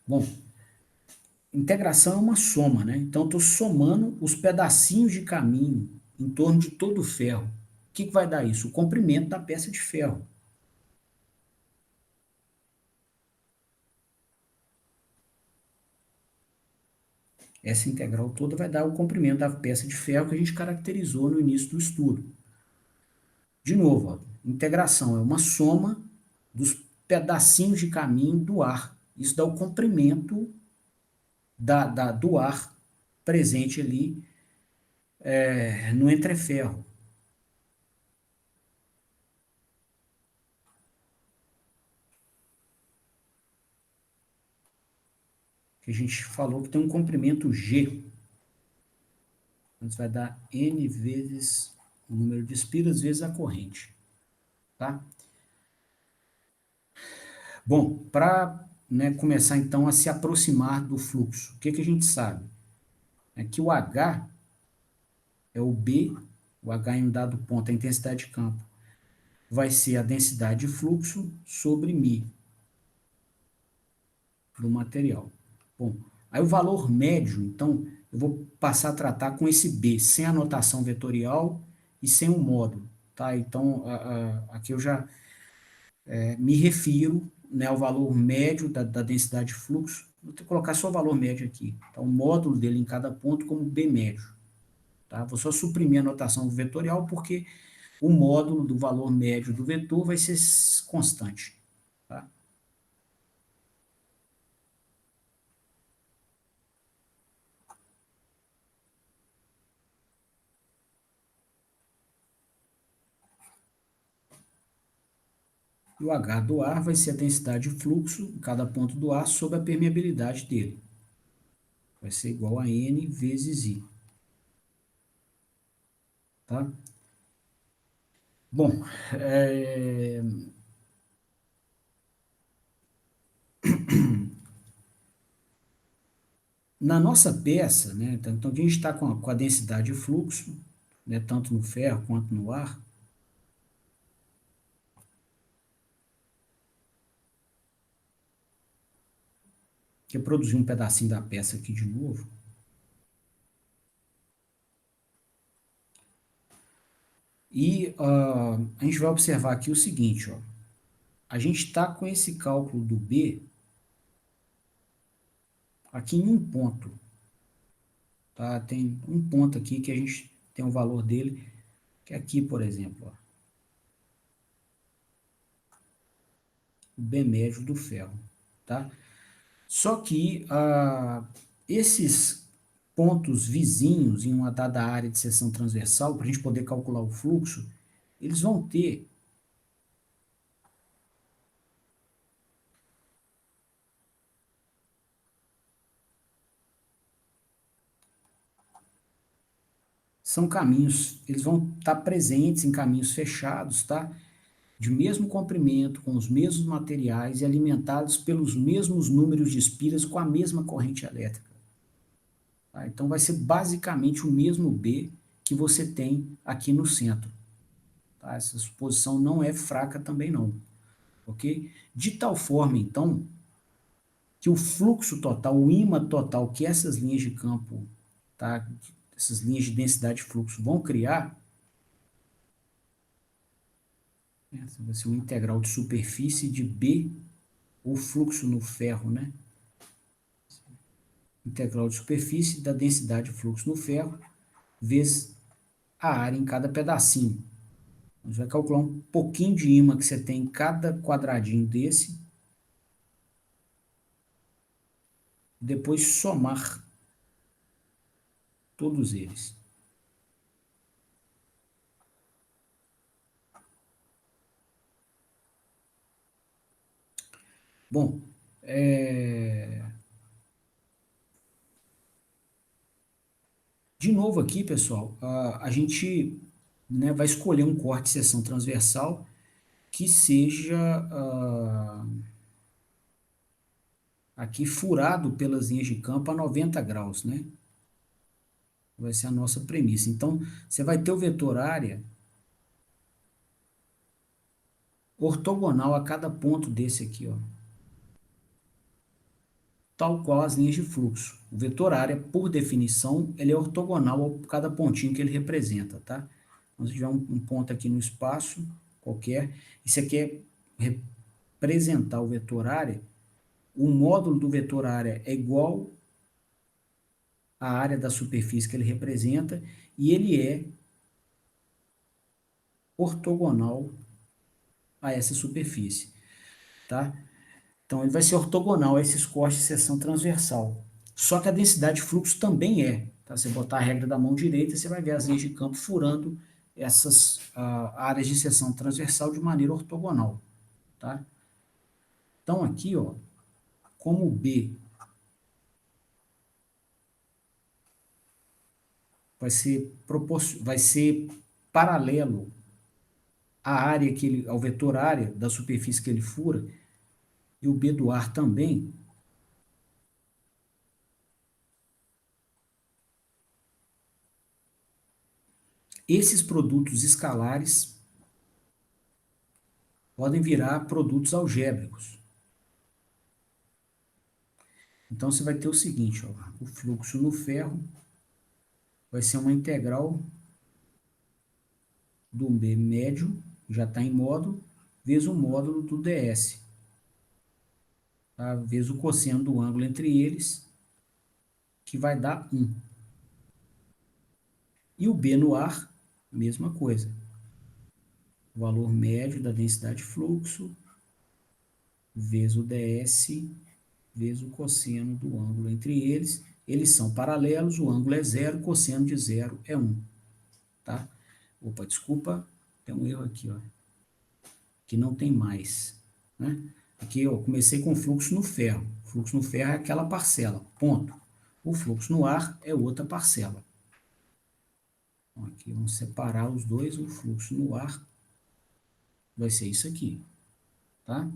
Bom, integração é uma soma, né? Então, estou somando os pedacinhos de caminho em torno de todo o ferro. O que vai dar isso? O comprimento da peça de ferro. Essa integral toda vai dar o comprimento da peça de ferro que a gente caracterizou no início do estudo. De novo, ó, integração é uma soma dos pedacinhos de caminho do ar. Isso dá o comprimento do ar presente ali no entreferro. Que a gente falou que tem um comprimento G. Então, isso vai dar N vezes o número de espiras vezes a corrente. Tá? Bom, para, né, começar então a se aproximar do fluxo, o que, que a gente sabe? É que o H é o B, o H em um dado ponto, a intensidade de campo, vai ser a densidade de fluxo sobre μ do material. Bom, aí o valor médio, então, eu vou passar a tratar com esse B, sem a notação vetorial e sem o módulo. Tá? Então, aqui eu já me refiro, né, ao valor médio da densidade de fluxo. Vou colocar só o valor médio aqui. Então, o módulo dele em cada ponto como B médio. Tá? Vou só suprimir a notação vetorial, porque o módulo do valor médio do vetor vai ser constante. Tá? E o H do ar vai ser a densidade de fluxo em cada ponto do ar sobre a permeabilidade dele. Vai ser igual a N vezes I. Tá? Bom, Na nossa peça, né, então a gente está com a densidade de fluxo, né, tanto no ferro quanto no ar. Deixa eu produzir um pedacinho da peça aqui de novo. E a gente vai observar aqui o seguinte, ó. A gente está com esse cálculo do B aqui em um ponto. Tá? Tem um ponto aqui que a gente tem o valor dele, que é aqui, por exemplo, ó, o B médio do ferro. Tá? Só que esses pontos vizinhos em uma dada área de seção transversal, para a gente poder calcular o fluxo, eles vão ter são caminhos, eles vão estar presentes em caminhos fechados, tá? De mesmo comprimento, com os mesmos materiais e alimentados pelos mesmos números de espiras com a mesma corrente elétrica. Tá? Então vai ser basicamente o mesmo B que você tem aqui no centro. Tá? Essa suposição não é fraca também não, ok? De tal forma, então, que o fluxo total, o ímã total que essas linhas de campo, tá? Essas linhas de densidade de fluxo vão criar, essa vai ser um integral de superfície de B, ou fluxo no ferro, né? Integral de superfície da densidade de fluxo no ferro, vezes a área em cada pedacinho. A gente vai calcular um pouquinho de ímã que você tem em cada quadradinho desse, depois somar todos eles. Bom, de novo aqui, pessoal, a gente, né, vai escolher um corte de seção transversal que seja aqui furado pelas linhas de campo a 90 graus, né? Vai ser a nossa premissa. Então, você vai ter o vetor área ortogonal a cada ponto desse aqui, ó, tal qual as linhas de fluxo. O vetor área, por definição, ele é ortogonal a cada pontinho que ele representa, tá? Então, se tiver um ponto aqui no espaço qualquer, e você quer representar o vetor área, o módulo do vetor área é igual à área da superfície que ele representa, e ele é ortogonal a essa superfície, tá? Então, ele vai ser ortogonal a esses cortes de seção transversal. Só que a densidade de fluxo também é. Tá? Você botar a regra da mão direita, você vai ver as linhas de campo furando essas áreas de seção transversal de maneira ortogonal. Tá? Então, aqui, ó, como o B vai ser paralelo à área que ele, ao vetor área da superfície que ele fura, e o B do ar também, esses produtos escalares podem virar produtos algébricos. Então, você vai ter o seguinte, ó, o fluxo no ferro vai ser uma integral do B médio, já está em módulo, vezes o módulo do ds, tá? Vezes o cosseno do ângulo entre eles, que vai dar 1. E o B no ar, mesma coisa. O valor médio da densidade de fluxo, vezes o ds, vezes o cosseno do ângulo entre eles. Eles são paralelos, o ângulo é 0, o cosseno de 0 é 1. Tá? Opa, desculpa, tem um erro aqui, ó, que não tem mais. Né? Aqui eu comecei com fluxo no ferro. O fluxo no ferro é aquela parcela, ponto. O fluxo no ar é outra parcela. Então, aqui vamos separar os dois. O fluxo no ar vai ser isso aqui. Tá?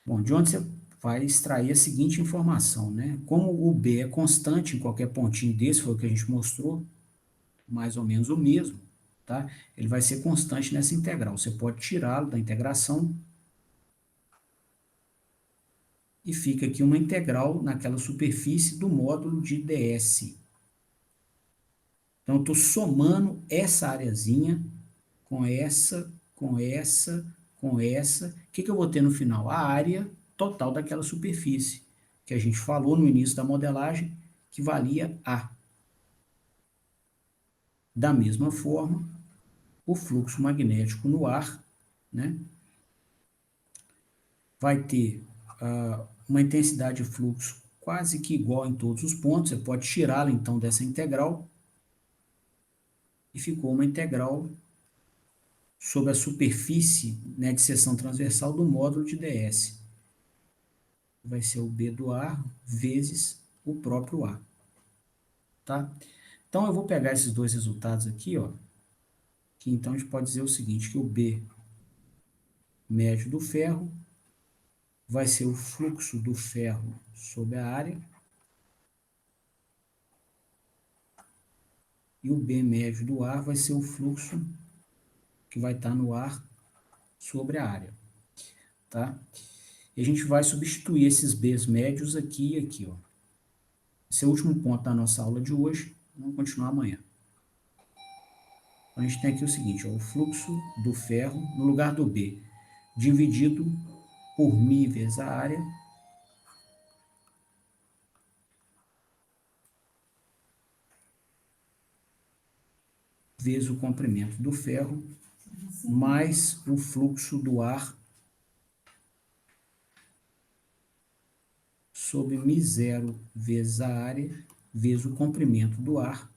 Bom, de onde você vai extrair a seguinte informação, né? Como o B é constante em qualquer pontinho desse, foi o que a gente mostrou, mais ou menos o mesmo, tá? Ele vai ser constante nessa integral. Você pode tirá-lo da integração e fica aqui uma integral naquela superfície do módulo de ds. Então, eu estou somando essa areazinha com essa, com essa, com essa. O que que eu vou ter no final? A área total daquela superfície, que a gente falou no início da modelagem, que valia A. Da mesma forma, o fluxo magnético no ar, né, vai ter uma intensidade de fluxo quase que igual em todos os pontos. Você pode tirá-la, então, dessa integral, e ficou uma integral sobre a superfície, né, de seção transversal do módulo de ds. Vai ser o B do ar vezes o próprio A. Tá? Então, eu vou pegar esses dois resultados aqui, ó, que então a gente pode dizer o seguinte, que o B médio do ferro vai ser o fluxo do ferro sobre a área, e o B médio do ar vai ser o fluxo que vai estar no ar sobre a área. Tá? E a gente vai substituir esses B's médios aqui e aqui, ó. Esse é o último ponto da nossa aula de hoje. Vamos continuar amanhã. Então, a gente tem aqui o seguinte, ó, o fluxo do ferro, no lugar do B, dividido por μ vezes a área, vezes o comprimento do ferro, mais o fluxo do ar sobre μ0 vezes a área, vezes o comprimento do ar,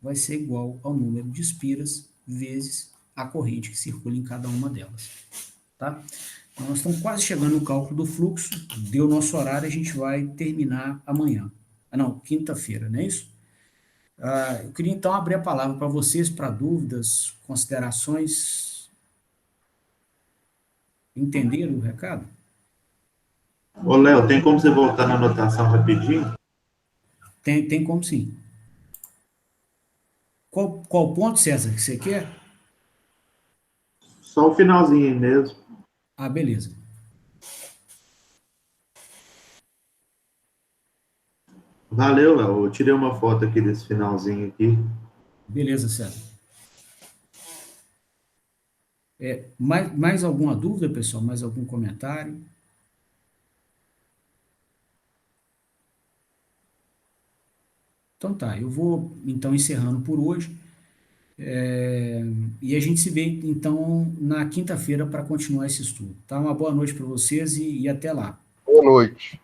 vai ser igual ao número de espiras vezes a corrente que circula em cada uma delas. Tá? Então, nós estamos quase chegando no cálculo do fluxo, deu nosso horário, a gente vai terminar amanhã. Não, quinta-feira, não é isso? Eu queria então abrir a palavra para vocês, para dúvidas, considerações. Entenderam o recado? Ô, Léo, tem como você voltar na anotação rapidinho? Tem como sim. Qual ponto, César, que você quer? Só o finalzinho aí mesmo. Ah, beleza. Valeu, Léo. Eu tirei uma foto aqui desse finalzinho aqui. Beleza, César. Mais alguma dúvida, pessoal? Mais algum comentário? Então tá, eu vou então encerrando por hoje. E a gente se vê então na quinta-feira para continuar esse estudo. Tá? Uma boa noite para vocês e até lá. Boa noite.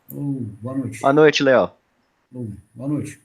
Boa noite. Boa noite, Léo. Boa noite.